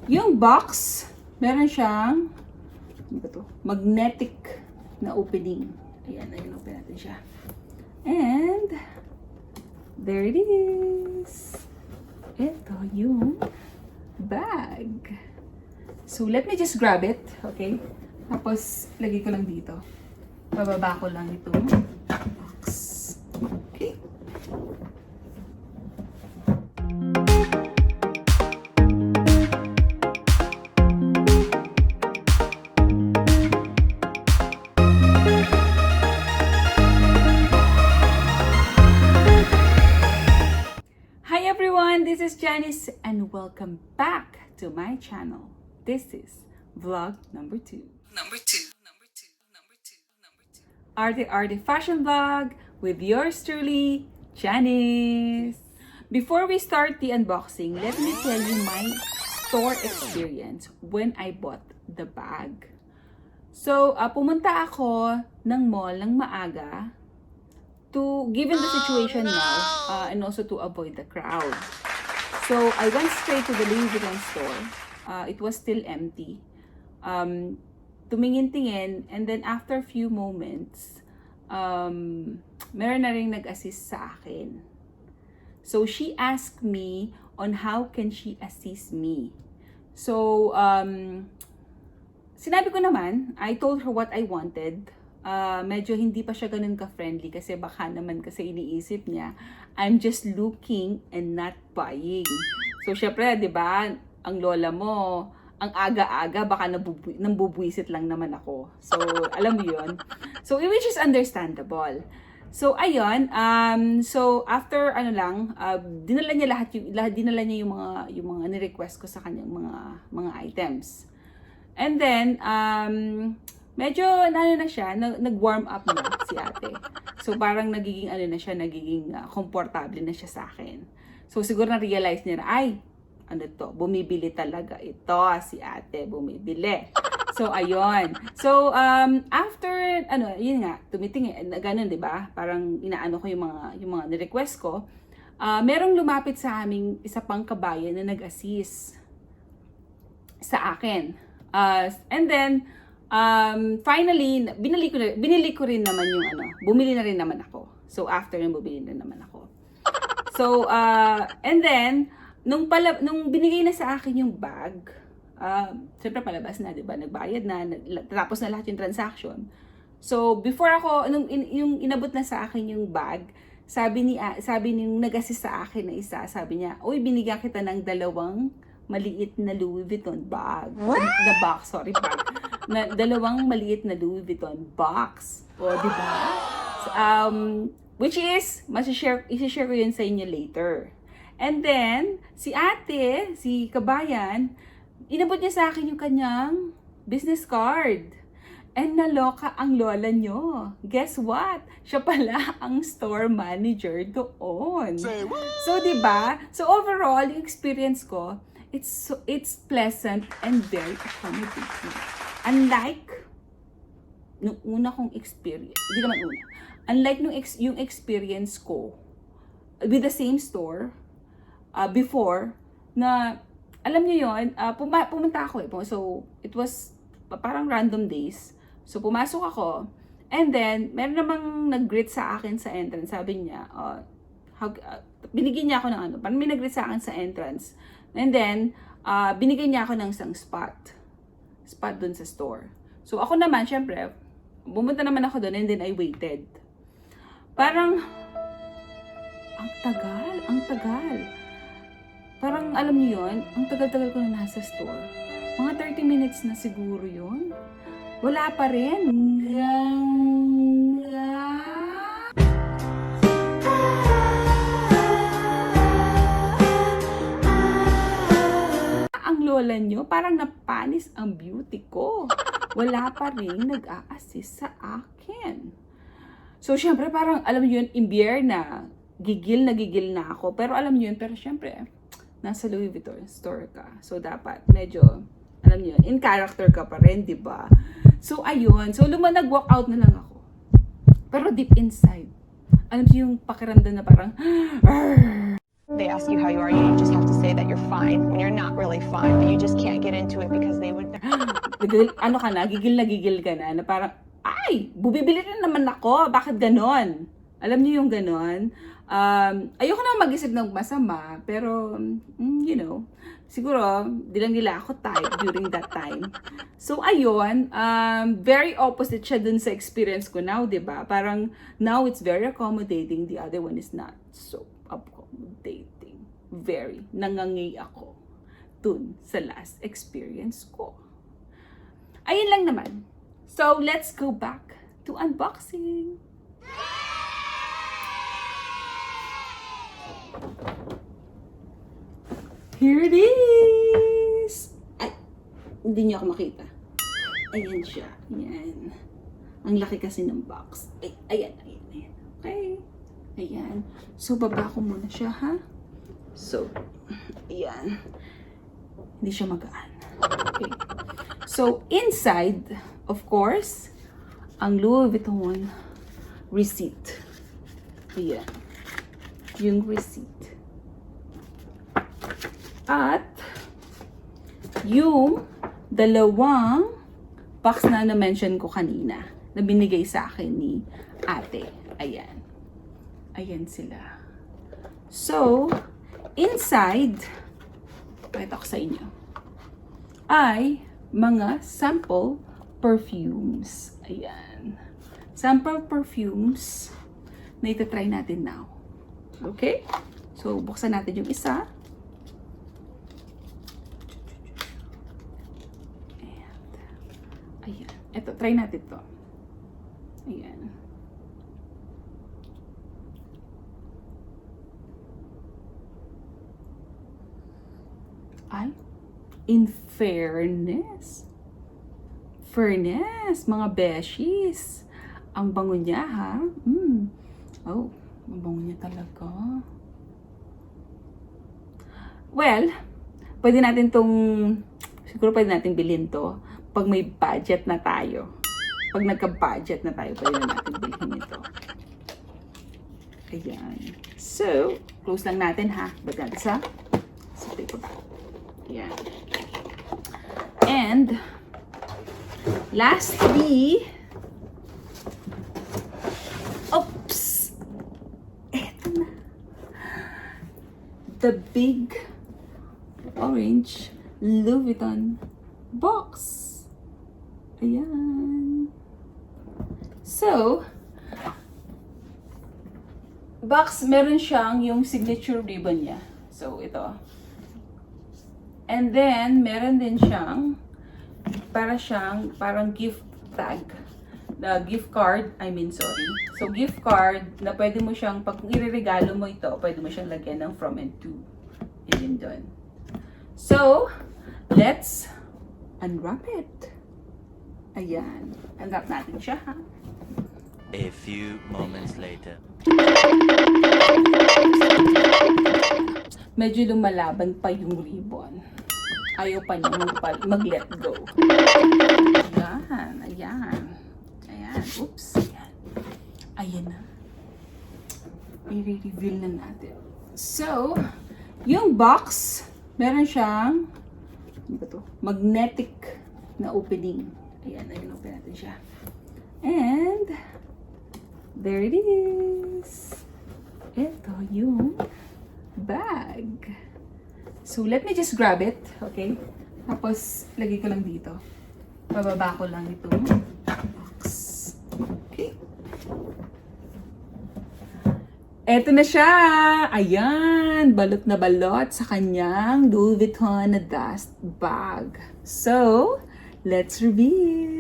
Yung box, meron siyang ano ba to? Magnetic na opening. Ayan, open natin siya. And there it is. Ito yung bag. So, let me just grab it, okay? Tapos, lagay ko lang dito. Bababa ko lang itong box. Okay. Hi everyone, this is Janice and welcome back to my channel. This is vlog number 2. Arte fashion vlog with yours truly, Janice. Before we start the unboxing, let me tell you my store experience when I bought the bag. So, pumunta ako ng mall ng maaga given the situation now and also to avoid the crowd. So, I went straight to the Louis Vuitton store. It was still empty. Tumingin-tingin, and then after a few moments, meron na rin nag-assist sa akin. So, she asked me on how can she assist me. So, sinabi ko naman, I told her what I wanted. Medyo hindi pa siya ganun ka-friendly kasi baka naman kasi iniisip niya, I'm just looking and not buying. So, syempre, di ba, ang lola mo, ang aga-aga, baka nambubwisit lang naman ako. So, alam mo yun? So, which is understandable. So, ayun, so, after, dinala niya dinala niya yung mga ni-request ko sa kanyang mga items. And then, medyo, na siya, nag-warm up na si ate. So, parang nagiging, komportable na siya sa akin. So, siguro na-realize niya na, ay, bumibili talaga ito, si ate, bumibili. So, ayun. So, after, yun nga, tumitingin, ganun, di ba? Parang inaano ko yung mga ni-request ko. Merong lumapit sa aming isa pang kabayan na nag-assist sa akin. And then, finally, binili ko rin naman yung bumili na rin naman ako. So, after yung bumili na naman ako. So, and then, nung binigay na sa akin yung bag, syempre palabas na, di ba? Nagbayad na, tapos na lahat yung transaction. So, before ako, yung inabot na sa akin yung bag, sabi nung nag-assist sa akin na isa, sabi niya, uy, binigyan kita ng 2 maliit na Louis Vuitton bag. Bag. Na 2 maliit na Louis Vuitton box. O, di ba? So, which is, isi-share ko yun sa inyo later. And then, si ate, si kabayan, inabot niya sa akin yung kanyang business card. And naloka ang lola nyo. Guess what? Siya pala ang store manager doon. So, diba? So, overall, yung experience ko, it's pleasant and very accommodating. Unlike nung una kong experience, hindi naman una. Unlike yung experience ko with the same store, before, na, alam niyo yun, pumunta ako So, it was parang random days. So, pumasok ako, and then, meron namang nag-greet sa akin sa entrance. Sabi niya, binigyan niya ako ng parang may nag-greet sa akin sa entrance. And then, binigyan niya ako ng isang spot dun sa store. So, ako naman, syempre, bumunta naman ako dun, and then I waited. Parang, ang tagal. Parang, alam niyo yun, ang tagal-tagal ko na nasa store. Mga 30 minutes na siguro yun. Wala pa rin. Ang lola nyo, parang napanis ang beauty ko. Wala pa rin nag-a-assist sa akin. So, syempre, parang, alam niyo yun, imbiyer na. Gigil na ako. Pero alam niyo yun, pero syempre, nasa Louis Vuitton store ka. So, dapat medyo, alam niyo, in character ka pa rin, di ba? So, ayun. So, nag-walk out na lang ako. Pero deep inside, alam niyo yung pakiramdam na parang, They ask you how you are, you just have to say that you're fine when you're not really fine, but you just can't get into it because they would... Ano ka na, gigil ka na parang, ay, bubibili na naman ako, bakit ganon? Alam niyo yung ganon? Ayoko na mag-isip ng masama, pero, you know, siguro, di lang nila ako type during that time. So, ayun, very opposite siya dun sa experience ko now, diba? Parang, now it's very accommodating, the other one is not so accommodating. Very, nangangi ako dun sa last experience ko. Ayun lang naman. So, let's go back to unboxing. Here it is! Ay, hindi niyo ako makita. Ayan siya. Ayan. Ang laki kasi ng box. Ay, ayan. Okay. Ayan. So, baba ko muna siya, ha? So, ayan. Hindi siya magaan. Okay. So, inside, of course, ang Louis Vuitton receipt. Ayan. Yung receipt. At, yung dalawang box na na-mention ko kanina, na binigay sa akin ni ate. Ayan. Ayan sila. So, inside, pakita ko sa inyo, ay mga sample perfumes. Ayan. Sample perfumes na itatry natin now. Okay? So, buksan natin yung isa. Ayan. Ito, try natin to. Ayan. Ay, in fairness, mga beshies, ang bango niya, ha? Oh, ang bango niya talaga. Well, siguro pwede natin bilhin to pag may budget na tayo. Pag nagka-budget na tayo, pwede na natin bilhin ito. Ayan. So, close lang natin, ha? Bagay sa paper bag. Ayan. And, lastly, oops! Eto na. The big orange Louis Vuitton box. Ayan. So, box, meron siyang yung signature ribbon niya. So, ito. And then, meron din siyang parang gift tag. The gift card, So, gift card na pwede mo siyang, pag ireregalo mo ito, pwede mo siyang lagyan ng from and to. Yun doon. So, let's unwrap it. Ayan. Unwrap natin siya, ha? A few moments later. Medyo lumalaban pa yung ribbon. Ayaw pa niya mag-let go. Ayan. Oops. Ayan na. I-reveal na natin. So, yung box, meron siyang magnetic na opening. Ayan, open natin siya. And, there it is. Ito yung bag. So, let me just grab it. Okay? Tapos, lagay ko lang dito. Bababa ko lang itong box. Okay. Eto na siya! Ayan! Balot na balot sa kanyang Louis Vuitton na dust bag. So, let's reveal!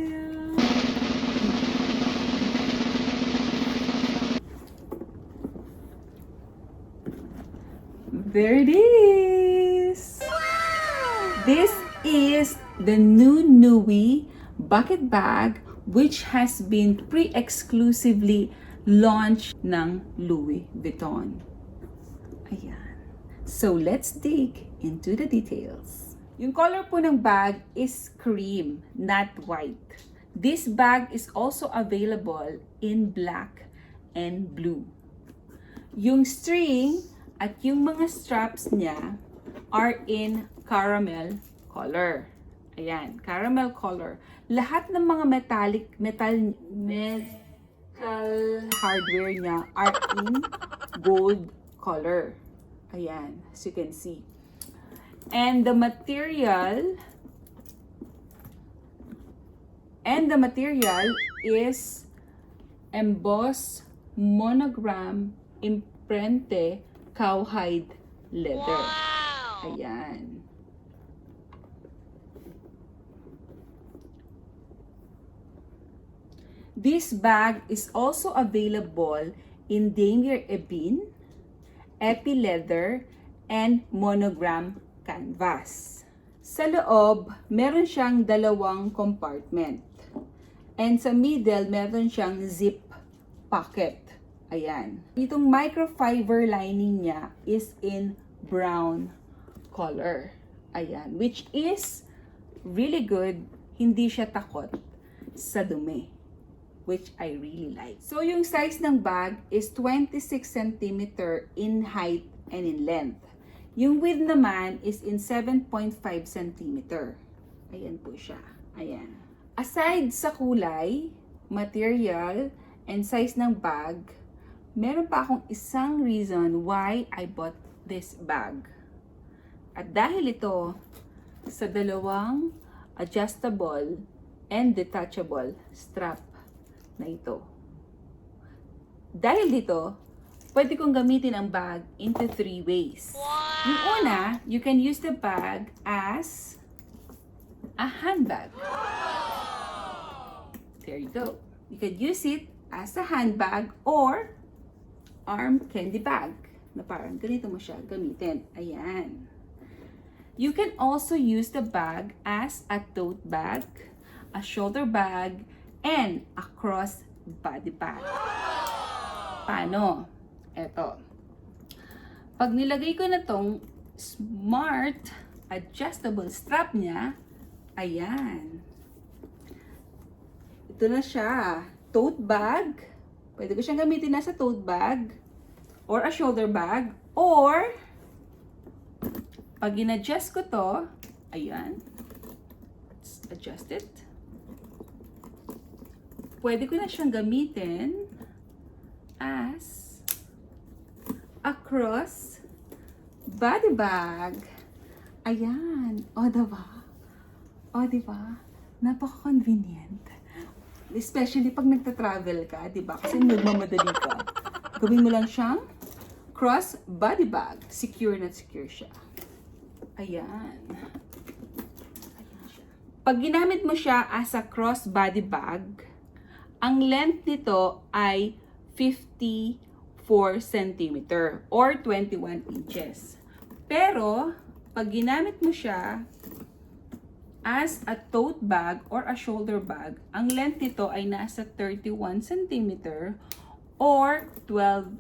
There it is! Wow! This is the new Nui bucket bag which has been pre-exclusively launched ng Louis Vuitton. Ayan. So, let's dig into the details. Yung color po ng bag is cream, not white. This bag is also available in black and blue. Yung string At yung mga straps niya are in caramel color. Ayan, caramel color. Lahat ng mga metal hardware niya are in gold color. Ayan, as you can see. And the material is embossed monogram imprente cowhide leather. Wow! Ayan. This bag is also available in damier ebin, epi leather, and monogram canvas. Sa loob, meron siyang dalawang compartment. And sa middle, meron siyang zip pocket. Ayan. Itong microfiber lining niya is in brown color. Ayan. Which is really good. Hindi siya takot sa dumi. Which I really like. So, yung size ng bag is 26 cm in height and in length. Yung width naman is in 7.5 cm. Ayan po siya. Ayan. Aside sa kulay, material, and size ng bag, meron pa akong isang reason why I bought this bag. At dahil ito sa dalawang adjustable and detachable strap na ito. Dahil dito, pwede kong gamitin ang bag into 3 ways. Wow! Yung una, you can use the bag as a handbag. There you go. You can use it as a handbag or arm candy bag. Na parang ganito mo siya gamitin. Ayan. You can also use the bag as a tote bag, a shoulder bag, and a cross body bag. Paano? Eto. Pag nilagay ko na tong smart adjustable strap niya, ayan. Ito na siya. Tote bag. Pwede ko siyang gamitin na sa tote bag or a shoulder bag or pag in-adjust ko to, ayan. Let's adjust it. Pwede ko na siyang gamitin as a cross body bag. Ayan. O, diba? O, diba? Napaka-convenient. Especially pag nagta-travel ka, diba? Kasi nagmamadali ka. Gawin mo lang siyang cross body bag. Secure na secure siya. Ayan. Ayan siya. Pag ginamit mo siya as a cross body bag, ang length nito ay 54 cm or 21 inches. Pero, pag ginamit mo siya as a tote bag or a shoulder bag, ang length nito ay nasa 31 cm or 12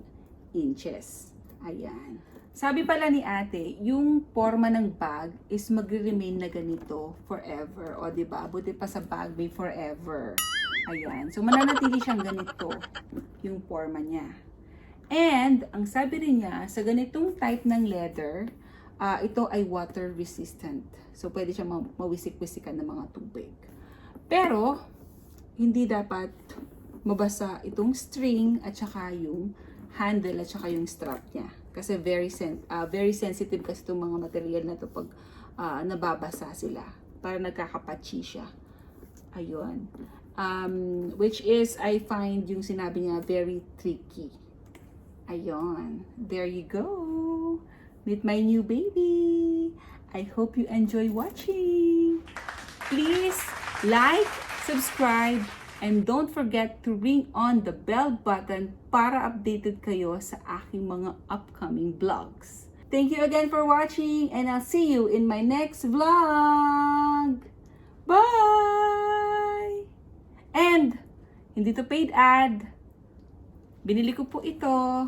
inches. Ayan. Sabi pala ni ate, yung forma ng bag is magre-remain na ganito forever. O, diba? Buti pa sa bag may forever. Ayan. So, mananatili siyang ganito yung forma niya. And, ang sabi rin niya, sa ganitong type ng leather, ito ay water resistant. So, pwede siya mawisik-wisikan ng mga tubig. Pero, hindi dapat mabasa itong string at saka yung handle at saka yung strap niya. Kasi very sensitive kasi itong mga material na ito pag nababasa sila. Para nagkakapatsi siya. Ayun. Which is, I find yung sinabi niya very tricky. Ayun. There you go. Meet my new baby. I hope you enjoy watching. Please like, subscribe, and don't forget to ring on the bell button para updated kayo sa aking mga upcoming vlogs. Thank you again for watching, and I'll see you in my next vlog. Bye! And, hindi to paid ad. Binili ko po ito